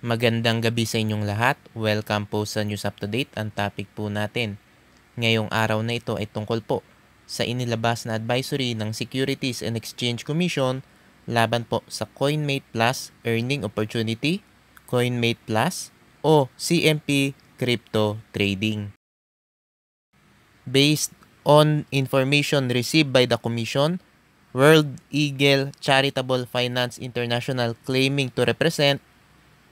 Magandang gabi sa inyong lahat. Welcome po sa News Up to Date. Ang topic po natin ngayong araw na ito ay tungkol po sa inilabas na advisory ng Securities and Exchange Commission laban po sa CoinMate Plus Earning Opportunity, CoinMate Plus o CMP Crypto Trading. Based on information received by the Commission, World Eagle Charitable Finance International claiming to represent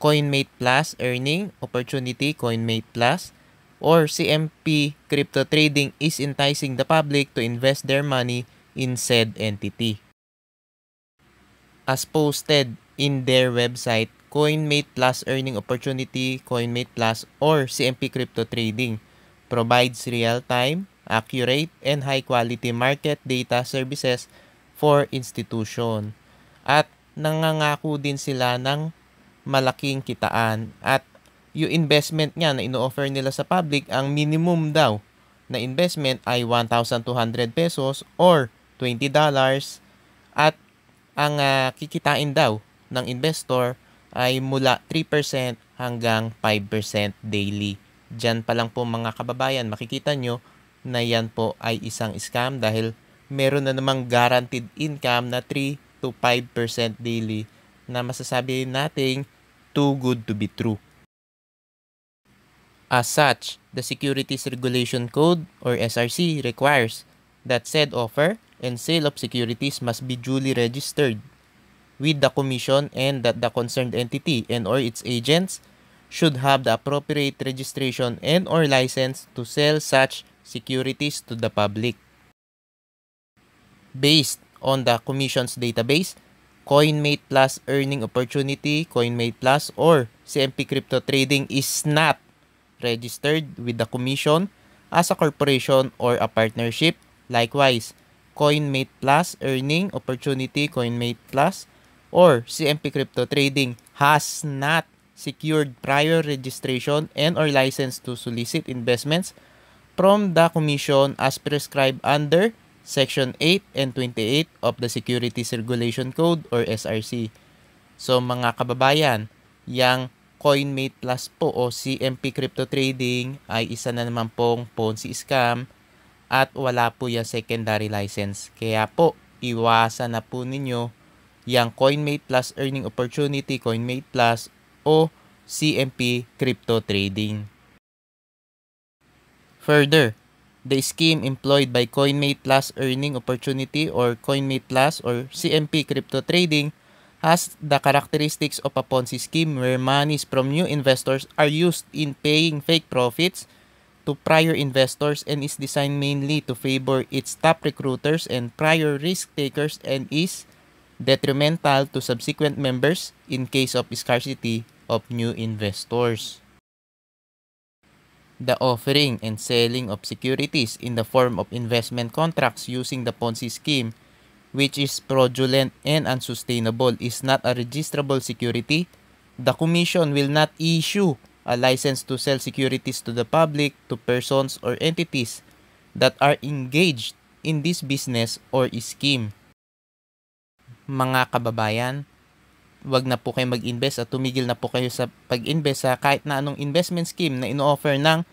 CoinMate Plus Earning Opportunity, CoinMate Plus, or CMP Crypto Trading is enticing the public to invest their money in said entity. As posted in their website, CoinMate Plus Earning Opportunity, CoinMate Plus, or CMP Crypto Trading provides real-time, accurate, and high-quality market data services for institution. At nangangako din sila ng malaking kitaan at yung investment nga na ino-offer nila sa public, ang minimum daw na investment ay 1,200 pesos or $20 at ang kikitain daw ng investor ay mula 3% hanggang 5% daily. Diyan pa lang po mga kababayan, makikita nyo na yan po ay isang scam dahil meron na namang guaranteed income na 3 to 5% daily na masasabi nating too good to be true. As such, the Securities Regulation Code or SRC requires that said offer and sale of securities must be duly registered with the Commission and that the concerned entity and or its agents should have the appropriate registration and or license to sell such securities to the public. Based on the Commission's database, CoinMate Plus Earning Opportunity, CoinMate Plus, or CMP Crypto Trading is not registered with the Commission as a corporation or a partnership. Likewise, CoinMate Plus Earning Opportunity, CoinMate Plus, or CMP Crypto Trading has not secured prior registration and or license to solicit investments from the Commission as prescribed under Section 8 and 28 of the Securities Regulation Code or SRC. So mga kababayan, yang CoinMate Plus po o CMP Crypto Trading ay isa na naman pong Ponzi scam at wala po yung secondary license. Kaya po, iwasan na po ninyo yang CoinMate Plus Earning Opportunity, CoinMate Plus o CMP Crypto Trading. Further, the scheme employed by CoinMate Plus Earning Opportunity or CoinMate Plus or CMP Crypto Trading has the characteristics of a Ponzi scheme where monies from new investors are used in paying fake profits to prior investors and is designed mainly to favor its top recruiters and prior risk takers and is detrimental to subsequent members in case of scarcity of new investors. The offering and selling of securities in the form of investment contracts using the Ponzi scheme, which is fraudulent and unsustainable, is not a registrable security. The Commission will not issue a license to sell securities to the public to persons or entities that are engaged in this business or scheme. Mga kababayan, wag na po kayo mag-invest at tumigil na po kayo sa pag-invest sa kahit na anong investment scheme na ino-offer ng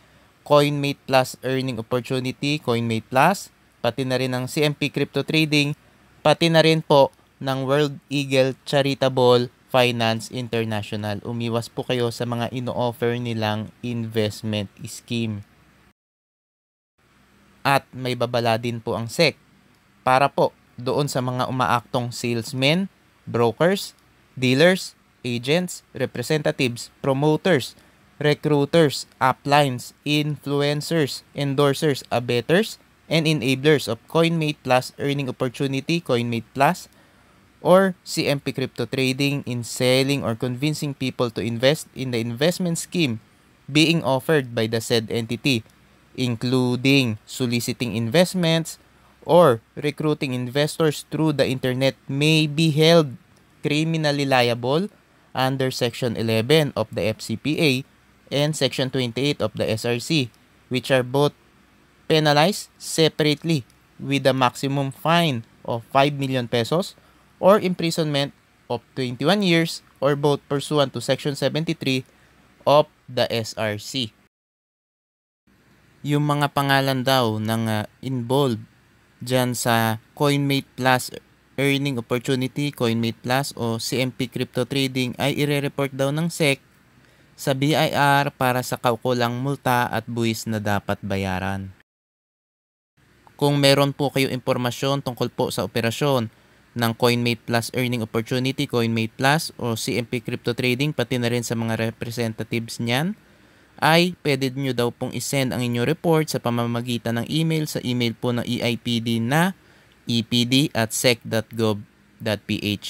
CoinMate Plus Earning Opportunity, CoinMate Plus, pati na rin ng CMP Crypto Trading, pati na rin po ng World Eagle Charitable Finance International. Umiwas po kayo sa mga ino-offer nilang investment scheme. At may babala din po ang SEC para po doon sa mga umaaktong salesmen, brokers, dealers, agents, representatives, promoters, recruiters, uplines, influencers, endorsers, abettors, and enablers of CoinMate Plus Earning Opportunity, CoinMate Plus, or CMP Crypto Trading in selling or convincing people to invest in the investment scheme being offered by the said entity, including soliciting investments or recruiting investors through the internet may be held criminally liable under Section 11 of the FCPA and Section 28 of the SRC, which are both penalized separately with a maximum fine of 5 million pesos or imprisonment of 21 years or both pursuant to Section 73 of the SRC. Yung mga pangalan daw ng involved dyan sa CoinMate Plus Earning Opportunity, CoinMate Plus o CMP Crypto Trading ay ire-report daw ng SEC sa BIR para sa kaukulang multa at buwis na dapat bayaran. Kung meron po kayo impormasyon tungkol po sa operasyon ng CoinMate Plus Earning Opportunity, CoinMate Plus o CMP Crypto Trading, pati na rin sa mga representatives niyan, ay pwede nyo daw pong isend ang inyong report sa pamamagitan ng email sa email po ng EIPD na epd@sec.gov.ph.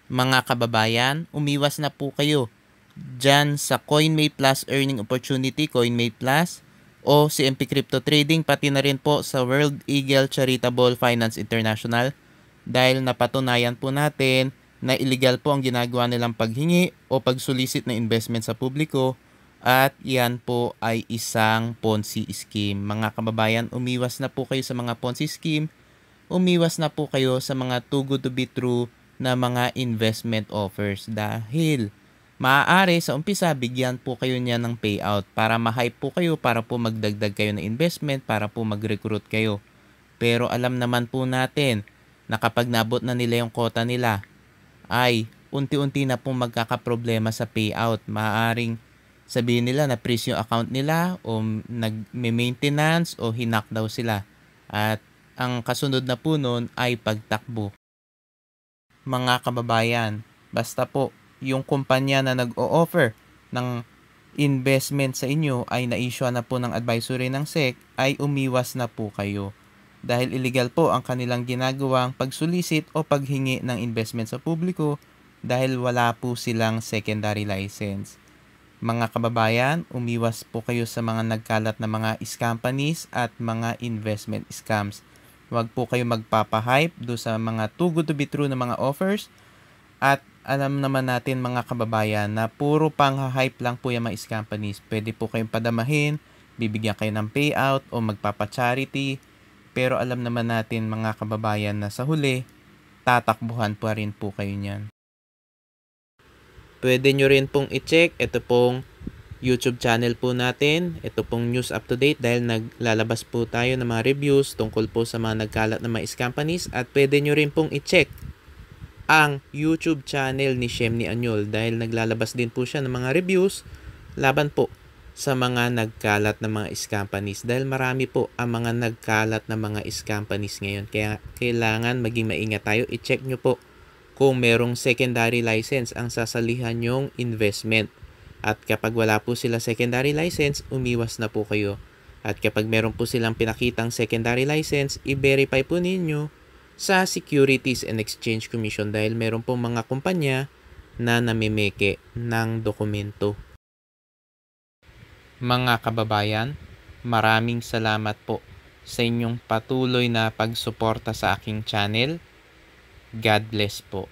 Mga kababayan, umiwas na po kayo dyan sa CoinMate Plus Earning Opportunity, CoinMate Plus o CMP Crypto Trading, pati na rin po sa World Eagle Charitable Finance International dahil napatunayan po natin na illegal po ang ginagawa nilang paghingi o pagsulisit ng investment sa publiko at yan po ay isang Ponzi scheme. Mga kababayan, umiwas na po kayo sa mga Ponzi scheme, umiwas na po kayo sa mga too good to be true na mga investment offers dahil maaari sa umpisa bigyan po kayo niya ng payout para ma-hype po kayo, para po magdagdag kayo ng investment, para po mag-recruit kayo. Pero alam naman po natin na kapag nabot na nila yung quota nila, ay unti-unti na pong magkakaproblema sa payout. Maaring sabihin nila na freeze yung account nila o nag-maintenance o hinak daw sila. At ang kasunod na po nun ay pagtakbo. Mga kababayan, basta po yung kumpanya na nag-o-offer ng investment sa inyo ay na-issue na po ng advisory ng SEC, ay umiwas na po kayo. Dahil illegal po ang kanilang ginagawang pagsulisit o paghingi ng investment sa publiko dahil wala po silang secondary license. Mga kababayan, umiwas po kayo sa mga nagkalat na mga companies at mga investment scams. Huwag po kayo magpapahype do sa mga too good to be true na mga offers. At alam naman natin mga kababayan na puro pang-hype lang po yung mga companies. Pwede po kayong padamahin, bibigyan kayo ng payout o magpapa-charity. Pero alam naman natin mga kababayan na sa huli, tatakbuhan pa rin po kayo niyan. Pwede nyo rin pong i-check, ito pong YouTube channel po natin, ito pong News Up to Date dahil naglalabas po tayo ng mga reviews tungkol po sa mga nagkalat na mga companies. At pwede nyo rin pong i-check ang YouTube channel ni Shemny Anyol dahil naglalabas din po siya ng mga reviews laban po sa mga nagkalat na mga companies dahil marami po ang mga nagkalat na mga companies ngayon. Kaya kailangan maging maingat tayo. I-check nyo po kung merong secondary license ang sasalihan nyong investment. At kapag wala po sila secondary license, umiwas na po kayo. At kapag meron po silang pinakitang secondary license, i-verify po ninyo sa Securities and Exchange Commission dahil meron po mga kumpanya na namimeke ng dokumento. Mga kababayan, maraming salamat po sa inyong patuloy na pagsuporta sa aking channel. God bless po.